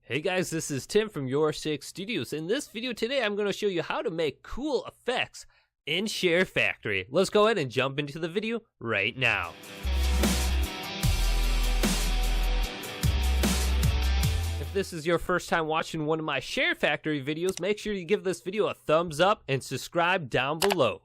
Hey guys, this is Tim from YourSixGaming. In this video today, I'm going to show you how to make cool effects in Sharefactory. Let's go ahead and jump into the video right now. If this is your first time watching one of my Sharefactory videos, make sure you give this video a thumbs up and subscribe down below.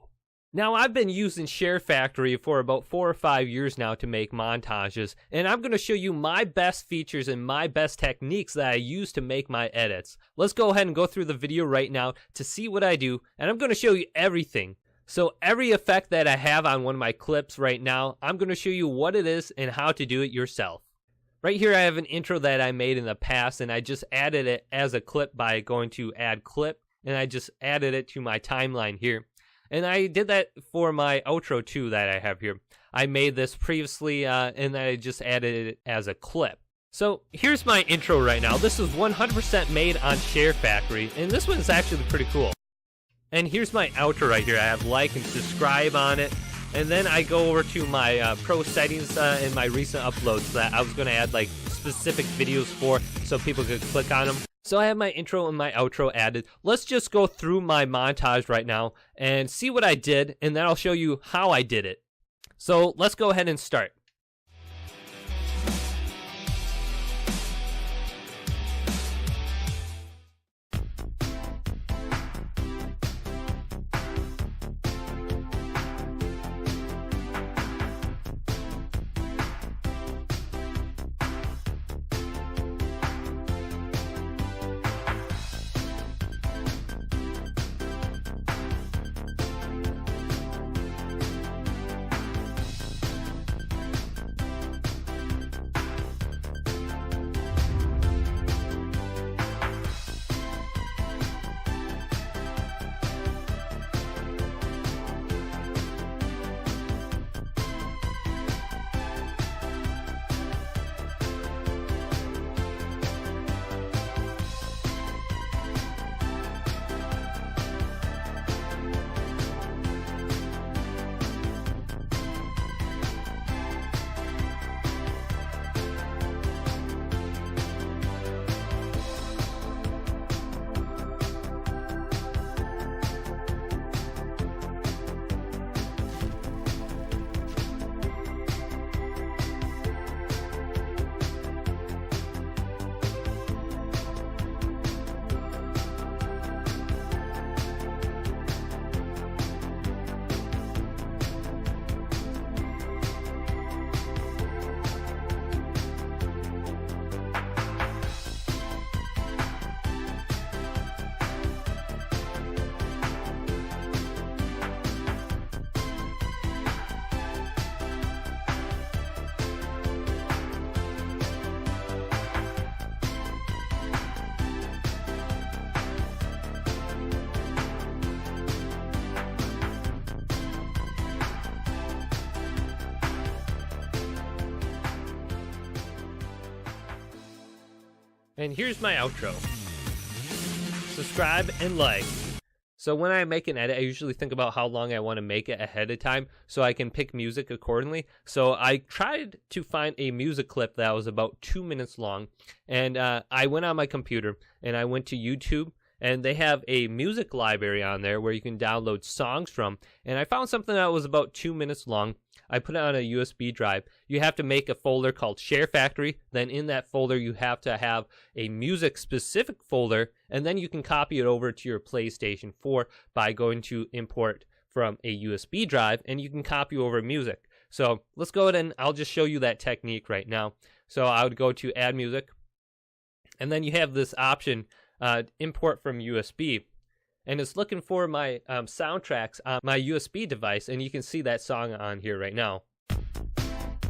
Now, I've been using Sharefactory for about 4 or 5 years now to make montages, and I'm going to show you my best features and my best techniques that I use to make my edits. Let's go ahead and go through the video right now to see what I do, and I'm going to show you everything. So every effect that I have on one of my clips right now, I'm going to show you what it is and how to do it yourself. Right here I have an intro that I made in the past, and I just added it as a clip by going to add clip, and I just added it to my timeline here. And I did that for my outro too that I have here. I made this previously and I just added it as a clip. So here's my intro right now. This is 100% made on Sharefactory, and this one's actually pretty cool. And here's my outro right here. I have like and subscribe on it. And then I go over to my pro settings in my recent uploads that I was going to add like specific videos for so people could click on them. So I have my intro and my outro added. Let's just go through my montage right now and see what I did, and then I'll show you how I did it. So let's go ahead and start. And here's my outro. Subscribe and like. So when I make an edit, I usually think about how long I want to make it ahead of time so I can pick music accordingly. So I tried to find a music clip that was about 2 minutes long. And I went on my computer and I went to YouTube. And they have a music library on there where you can download songs from. And I found something that was about 2 minutes long. I put it on a USB drive. You have to make a folder called Sharefactory. Then in that folder, you have to have a music-specific folder. And then you can copy it over to your PlayStation 4 by going to import from a USB drive. And you can copy over music. So let's go ahead and I'll just show you that technique right now. So I would go to Add Music. And then you have this option, import from USB, and it's looking for my soundtracks on my USB device, and you can see that song on here right now,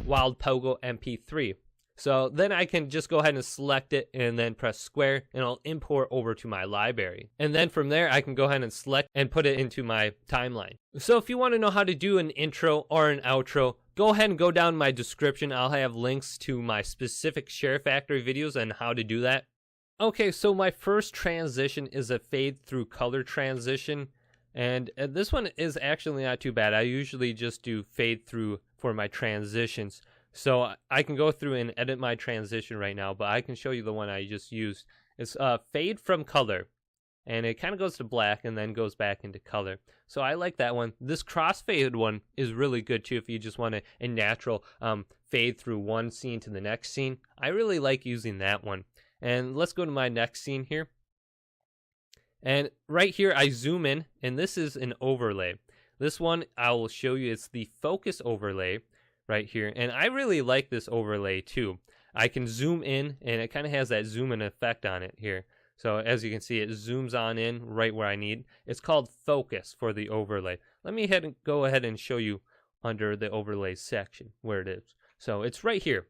Wild Pogo MP3. So then I can just go ahead and select it and then press square, and I'll import over to my library. And then from there I can go ahead and select and put it into my timeline. So if you want to know how to do an intro or an outro, go ahead and go down my description. I'll have links to my specific Sharefactory videos and how to do that. Okay, so my first transition is a fade through color transition, and this one is actually not too bad. I usually just do fade through for my transitions. So I can go through and edit my transition right now, but I can show you the one I just used. It's fade from color, and it kind of goes to black and then goes back into color. So I like that one. This crossfade one is really good too if you just want a natural fade through one scene to the next scene. I really like using that one. And let's go to my next scene here. And right here I zoom in, and this is an overlay. This one I will show you, it's the focus overlay right here. And I really like this overlay too. I can zoom in, and it kind of has that zoom in effect on it here. So as you can see, it zooms on in right where I need. It's called focus for the overlay. Let me go ahead and show you under the overlay section where it is. So it's right here.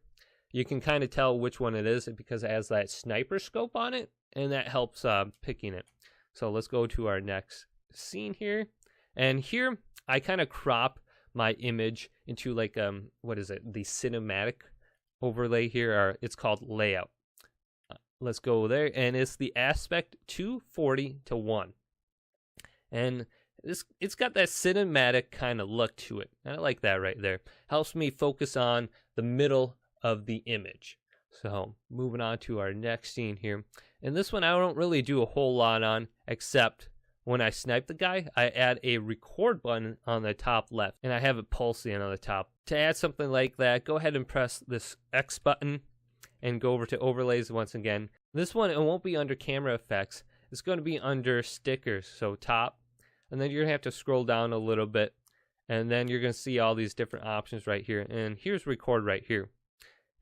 You can kind of tell which one it is because it has that sniper scope on it, and that helps picking it. So let's go to our next scene here. And here I kind of crop my image into like what is it? The cinematic overlay here, or it's called layout. Let's go there, and it's the aspect 240:1. And it's got that cinematic kind of look to it. And I like that right there. Helps me focus on the middle of the image. So moving on to our next scene here. And this one I don't really do a whole lot on, except when I snipe the guy, I add a record button on the top left, and I have it pulsing on the top. To add something like that, go ahead and press this X button and go over to overlays once again. This one, it won't be under camera effects. It's going to be under stickers, so top. And then you're going to have to scroll down a little bit, and then you're going to see all these different options right here. And here's record right here.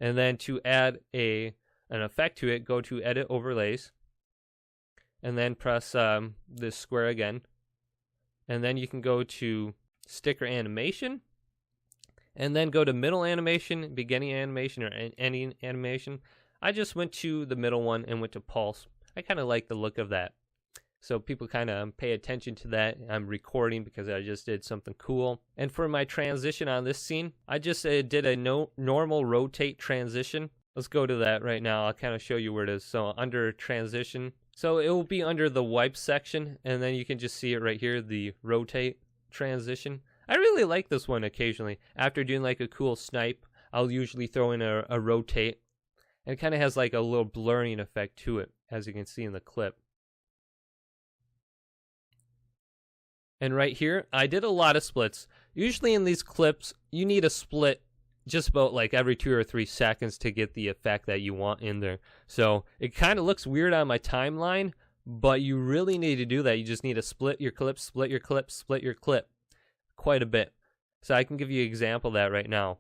And then to add an effect to it, go to edit overlays, and then press this square again. And then you can go to sticker animation, and then go to middle animation, beginning animation, or ending animation. I just went to the middle one and went to pulse. I kind of like the look of that. So people kind of pay attention to that. I'm recording because I just did something cool. And for my transition on this scene, I just did a normal rotate transition. Let's go to that right now. I'll kind of show you where it is. So under transition, so it will be under the wipe section, and then you can just see it right here, the rotate transition. I really like this one occasionally. After doing like a cool snipe, I'll usually throw in a rotate. And it kind of has like a little blurring effect to it, as you can see in the clip. And right here, I did a lot of splits. Usually in these clips, you need a split just about like every 2 or 3 seconds to get the effect that you want in there. So it kind of looks weird on my timeline, but you really need to do that. You just need to split your clip, split your clip, split your clip quite a bit. So I can give you an example of that right now.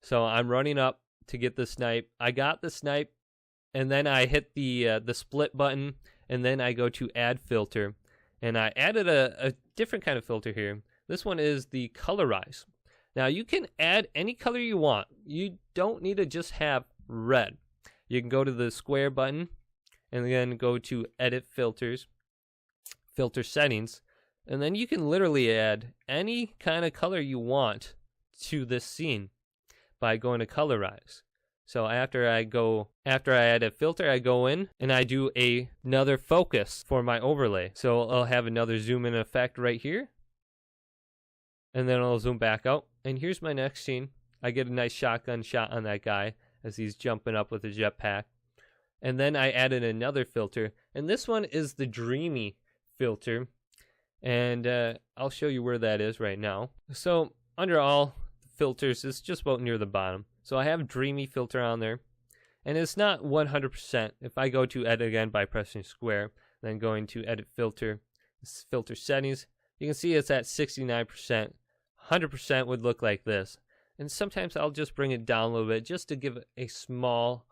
So I'm running up to get the snipe. I got the snipe, and then I hit the split button, and then I go to add filter. And I added a different kind of filter here. This one is the Colorize. Now you can add any color you want. You don't need to just have red. You can go to the square button and then go to edit filters, filter settings, and then you can literally add any kind of color you want to this scene by going to Colorize. So after I add a filter, I go in and I do another focus for my overlay. So I'll have another zoom in effect right here. And then I'll zoom back out. And here's my next scene. I get a nice shotgun shot on that guy as he's jumping up with a jetpack. And then I added another filter. And this one is the Dreamy Filter. And I'll show you where that is right now. So under all filters, it's just about near the bottom. So I have Dreamy Filter on there, and it's not 100%. If I go to edit again by pressing square, then going to edit filter, filter settings, you can see it's at 69%. 100% would look like this. And sometimes I'll just bring it down a little bit just to give a small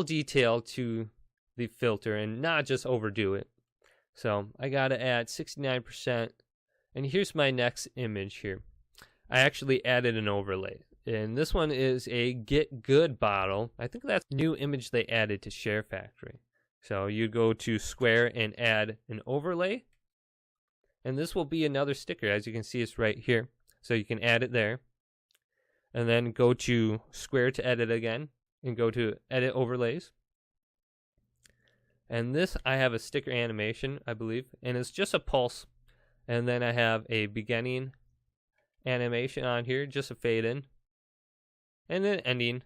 detail to the filter and not just overdo it. So I got it at 69%. And here's my next image here. I actually added an overlay. And this one is a Get Good bottle. I think that's a new image they added to Sharefactory. So you go to square and add an overlay. And this will be another sticker. As you can see, it's right here. So you can add it there. And then go to square to edit again. And go to edit overlays. And this, I have a sticker animation, I believe. And it's just a pulse. And then I have a beginning animation on here, just a fade in. and then ending,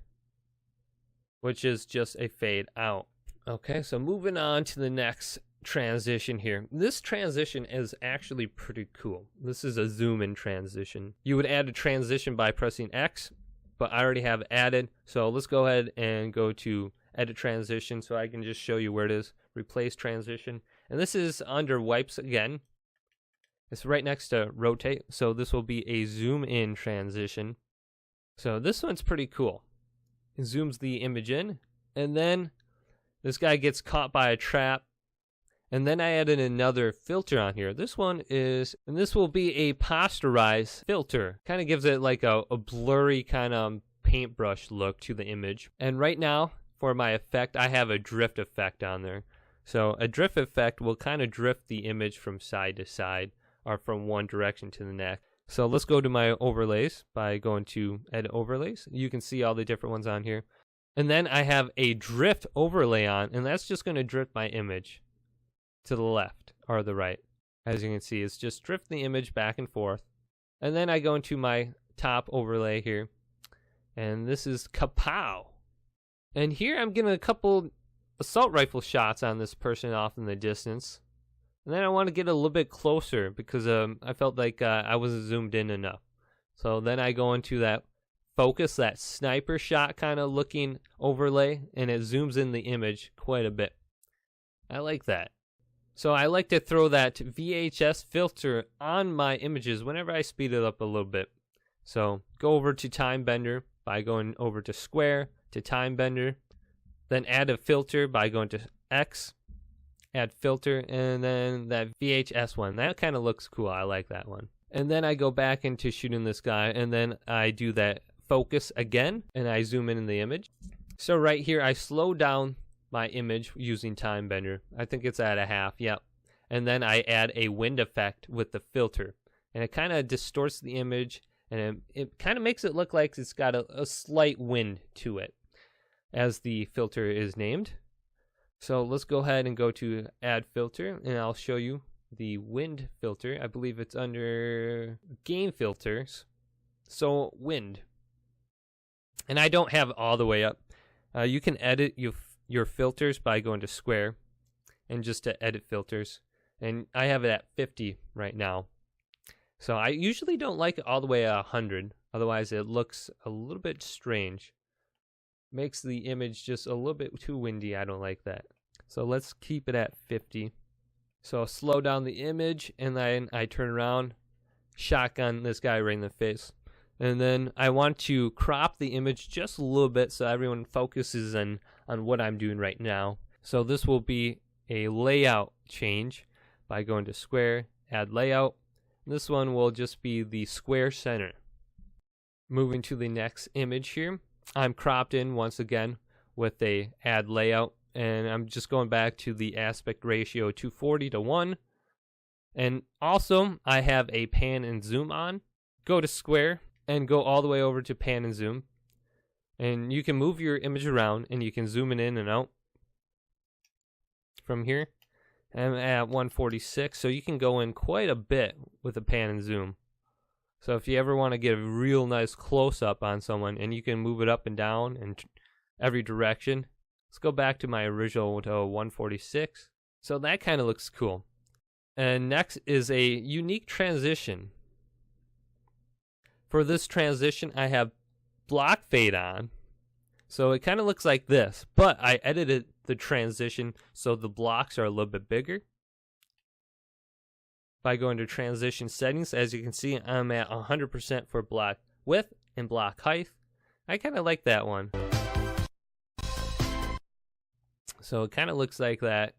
which is just a fade out. Okay, so moving on to the next transition here. This transition is actually pretty cool. This is a zoom in transition. You would add a transition by pressing X, but I already have added. So let's go ahead and go to edit transition so I can just show you where it is. Replace transition. And this is under wipes again. It's right next to rotate. So this will be a zoom in transition. So this one's pretty cool. It zooms the image in, and then this guy gets caught by a trap. And then I added another filter on here. This one is, and this will be a posterize filter. Kind of gives it like a blurry kind of paintbrush look to the image. And right now, for my effect, I have a drift effect on there. So a drift effect will kind of drift the image from side to side, or from one direction to the next. So let's go to my overlays by going to edit overlays. You can see all the different ones on here. And then I have a drift overlay on, and that's just going to drift my image to the left or the right. As you can see, it's just drift the image back and forth. And then I go into my top overlay here, and this is kapow. And here I'm getting a couple assault rifle shots on this person off in the distance. And then I want to get a little bit closer because I felt like I wasn't zoomed in enough. So then I go into that focus, that sniper shot kind of looking overlay, and it zooms in the image quite a bit. I like that. So I like to throw that VHS filter on my images whenever I speed it up a little bit. So go over to time bender by going over to square to time bender, then add a filter by going to X, add filter, and then that VHS one. That kind of looks cool. I like that one. And then I go back into shooting this guy, and then I do that focus again, and I zoom in the image. So right here, I slow down my image using time bender. I think it's at a half, yep. And then I add a wind effect with the filter, and it kind of distorts the image, and it kind of makes it look like it's got a slight wind to it, as the filter is named. So let's go ahead and go to add filter, and I'll show you the wind filter. I believe it's under game filters. So wind. And I don't have it all the way up. You can edit your filters by going to square and just to edit filters. And I have it at 50 right now. So I usually don't like it all the way at 100. Otherwise it looks a little bit strange. Makes the image just a little bit too windy. I don't like that. So let's keep it at 50. So I'll slow down the image, and then I turn around, shotgun this guy right in the face. And then I want to crop the image just a little bit so everyone focuses on what I'm doing right now. So this will be a layout change by going to square, add layout. This one will just be the square center. Moving to the next image here, I'm cropped in once again with a add layout, and I'm just going back to the aspect ratio 240:1. And also I have a pan and zoom on. Go to square and go all the way over to pan and zoom, and you can move your image around and you can zoom it in and out from here. I'm at 146, so you can go in quite a bit with a pan and zoom. So if you ever want to get a real nice close-up on someone, and you can move it up and down in every direction. Let's go back to my original to 146. So that kind of looks cool. And next is a unique transition. For this transition, I have block fade on. So it kind of looks like this, but I edited the transition so the blocks are a little bit bigger. By going to transition settings, as you can see, I'm at 100% for block width and block height. I kind of like that one. So it kind of looks like that.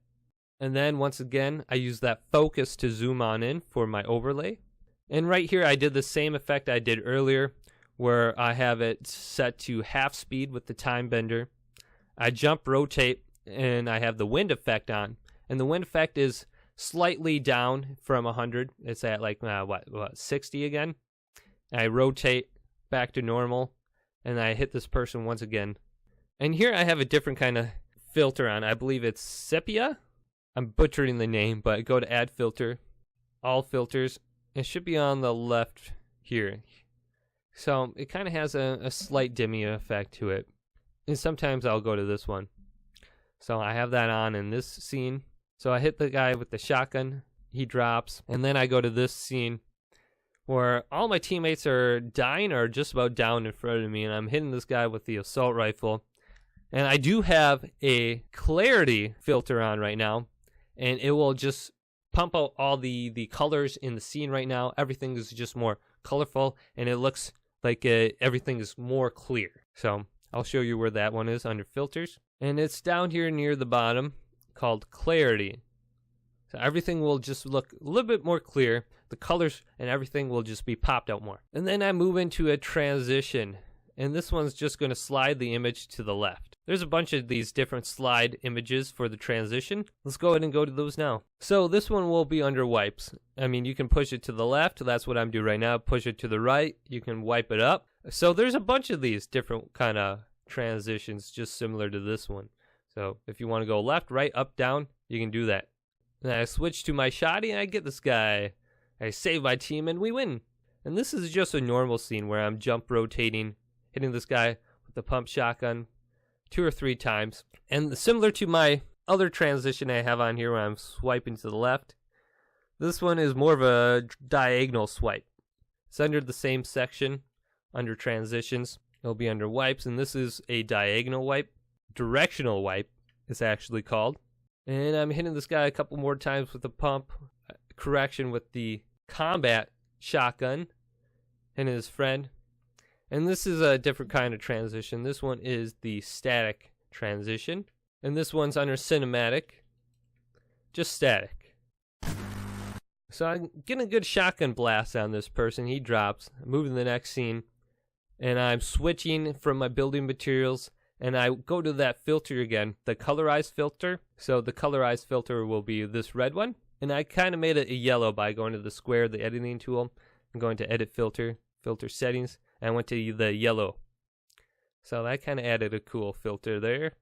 And then once again, I use that focus to zoom on in for my overlay. And right here, I did the same effect I did earlier, where I have it set to half speed with the time bender. I jump rotate, and I have the wind effect on. And the wind effect is slightly down from 100. It's at like, 60 again. And I rotate back to normal, and I hit this person once again. And here I have a different kind of filter on. I believe it's sepia. I'm butchering the name, but go to add filter, all filters. It should be on the left here. So it kind of has a slight dimming effect to it. And sometimes I'll go to this one. So I have that on in this scene. So I hit the guy with the shotgun. He drops. And then I go to this scene where all my teammates are dying or just about down in front of me. And I'm hitting this guy with the assault rifle. And I do have a clarity filter on right now. And it will just pump out all the colors in the scene right now. Everything is just more colorful. And it looks like everything is more clear. So I'll show you where that one is under filters. And it's down here near the bottom called clarity. So everything will just look a little bit more clear. The colors and everything will just be popped out more. And then I move into a transition. And this one's just going to slide the image to the left. There's a bunch of these different slide images for the transition. Let's go ahead and go to those now. So this one will be under wipes. I mean, you can push it to the left. That's what I'm doing right now. Push it to the right. You can wipe it up. So there's a bunch of these different kind of transitions just similar to this one. So if you want to go left, right, up, down, you can do that. And I switch to my shotty and I get this guy. I save my team and we win. And this is just a normal scene where I'm jump rotating, hitting this guy with the pump shotgun 2 or 3 times. And similar to my other transition I have on here where I'm swiping to the left, this one is more of a diagonal swipe. It's under the same section, under transitions. It'll be under wipes, and this is a diagonal wipe. Directional wipe is actually called. And I'm hitting this guy a couple more times with the pump. Correction with the combat shotgun. Hitting his friend. And this is a different kind of transition. This one is the static transition. And this one's under cinematic. Just static. So I'm getting a good shotgun blast on this person. He drops. I'm moving to the next scene. And I'm switching from my building materials. And I go to that filter again. The Colorize filter. So the Colorize filter will be this red one. And I kind of made it a yellow by going to the square, the editing tool. I'm going to edit filter. Filter settings. I went to the yellow. So that kind of added a cool filter there.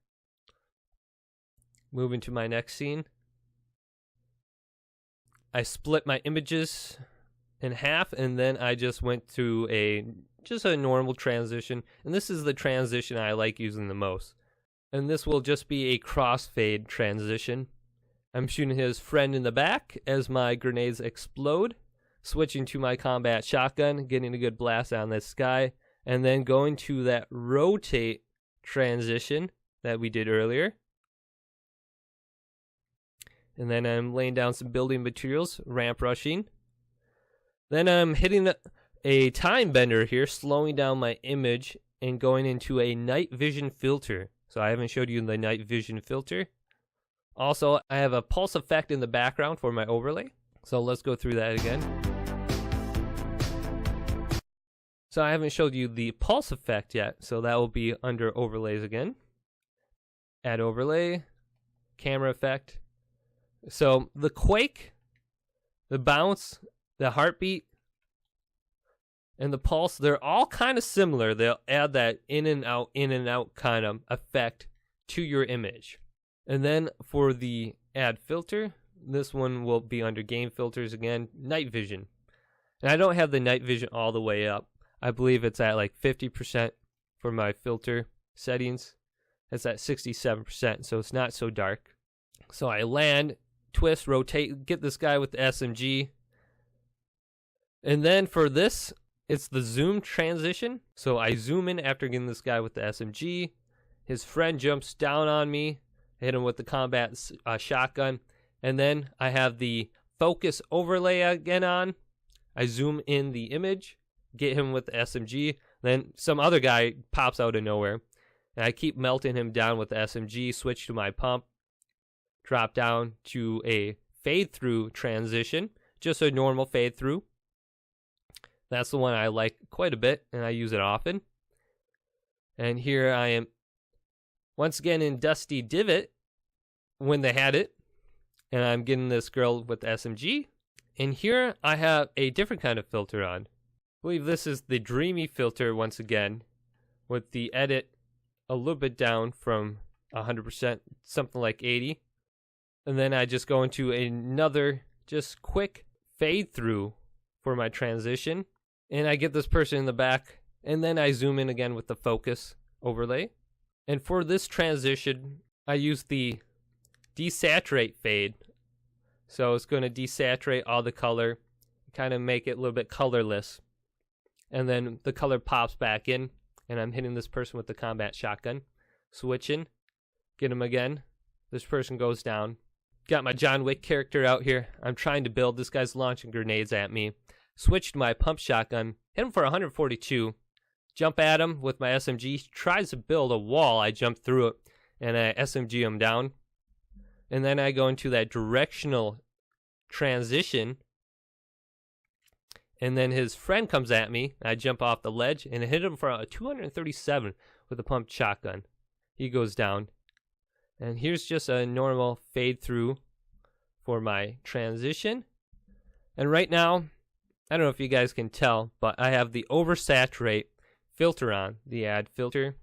Moving to my next scene. I split my images in half and then I just went to a normal transition. And this is the transition I like using the most. And this will just be a crossfade transition. I'm shooting his friend in the back as my grenades explode. Switching to my combat shotgun, getting a good blast on this guy, and then going to that rotate transition that we did earlier. And then I'm laying down some building materials, ramp rushing. Then I'm hitting a time bender here, slowing down my image and going into a night vision filter. So I haven't showed you the night vision filter. Also, I have a pulse effect in the background for my overlay. So let's go through that again. So I haven't showed you the pulse effect yet, so that will be under overlays again. Add overlay, camera effect. So the quake, the bounce, the heartbeat, and the pulse, they're all kind of similar. They'll add that in and out kind of effect to your image. And then for the add filter, this one will be under game filters again, night vision. And I don't have the night vision all the way up. I believe it's at like 50% for my filter settings. It's at 67%, so it's not so dark. So I land, twist, rotate, get this guy with the SMG. And then for this, it's the zoom transition. So I zoom in after getting this guy with the SMG. His friend jumps down on me. I hit him with the combat shotgun. And then I have the focus overlay again on. I zoom in the image. Get him with the SMG, then some other guy pops out of nowhere, and I keep melting him down with the SMG, switch to my pump, drop down to a fade through transition, just a normal fade through. That's the one I like quite a bit, and I use it often. And here I am once again in Dusty Divot when they had it, and I'm getting this girl with the SMG, and here I have a different kind of filter on. I believe this is the Dreamy Filter once again, with the edit a little bit down from 100%, something like 80. And then I just go into another just quick fade through for my transition. And I get this person in the back And then I zoom in again with the focus overlay. And for this transition, I use the desaturate fade. So it's going to desaturate all the color, kind of make it a little bit colorless. And then the color pops back in, and I'm hitting this person with the combat shotgun. Switching, get him again. This person goes down. Got my John Wick character out here. I'm trying to build. This guy's launching grenades at me. Switched my pump shotgun. Hit him for 142. Jump at him with my SMG. He tries to build a wall. I jump through it, and I SMG him down. And then I go into that directional transition. And then his friend comes at me. I jump off the ledge and hit him for a 237 with a pumped shotgun. He goes down. And here's just a normal fade through for my transition. And right now, I don't know if you guys can tell, but I have the Oversaturate filter on, the add filter.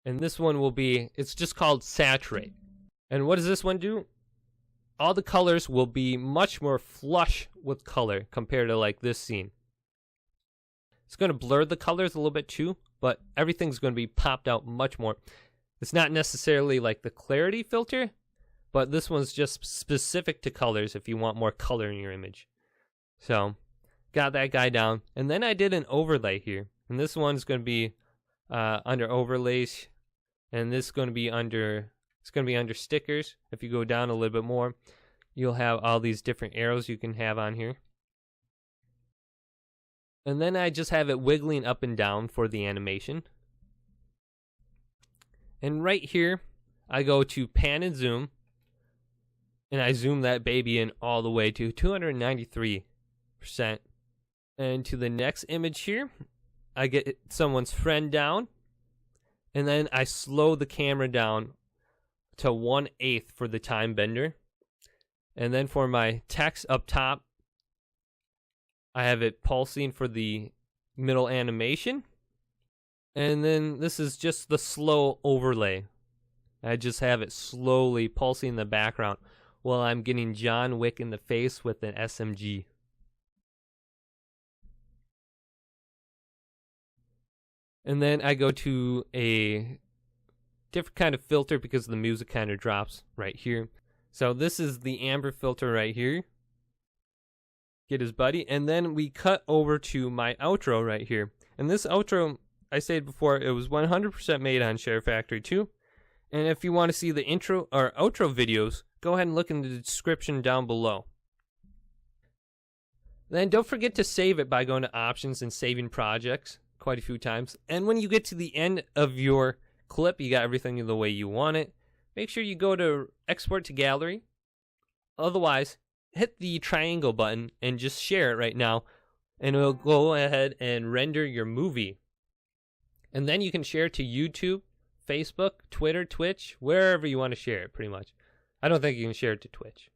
And this one will be, it's just called Saturate. And what does this one do? All the colors will be much more flush with color compared to like this scene. It's going to blur the colors a little bit too, but everything's going to be popped out much more. It's not necessarily like the clarity filter, but this one's just specific to colors if you want more color in your image. So, got that guy down. And then I did an overlay here. And this one's going to be under overlays. And this is going to be under, it's going to be under stickers. If you go down a little bit more, you'll have all these different arrows you can have on here. And then I just have it wiggling up and down for the animation. And right here, I go to pan and zoom. And I zoom that baby in all the way to 293%. And to the next image here, I get someone's friend down. And then I slow the camera down to 1/8 for the time bender. And then for my text up top, I have it pulsing for the middle animation. And then this is just the slow overlay. I just have it slowly pulsing in the background while I'm getting John Wick in the face with an SMG. And then I go to a different kind of filter because the music kind of drops right here. So this is the amber filter right here. Get his buddy. And then we cut over to my outro right here. And this outro, I said before, it was 100% made on Sharefactory 2. And if you want to see the intro or outro videos, go ahead and look in the description down below. Then don't forget to save it by going to options and saving projects quite a few times. And when you get to the end of your clip, you got everything the way you want it, make sure you go to export to gallery. Otherwise, hit the triangle button and just share it right now, and it'll go ahead and render your movie. And then you can share it to YouTube, Facebook, Twitter, Twitch, wherever you want to share it, pretty much. I don't think you can share it to Twitch.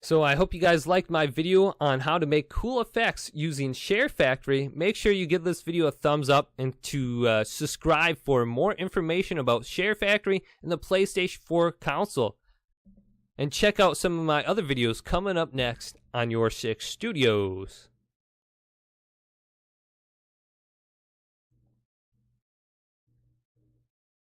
So I hope you guys liked my video on how to make cool effects using Sharefactory. Make sure you give this video a thumbs up and to subscribe for more information about Sharefactory and the PlayStation 4 console. And check out some of my other videos coming up next on YourSixStudios.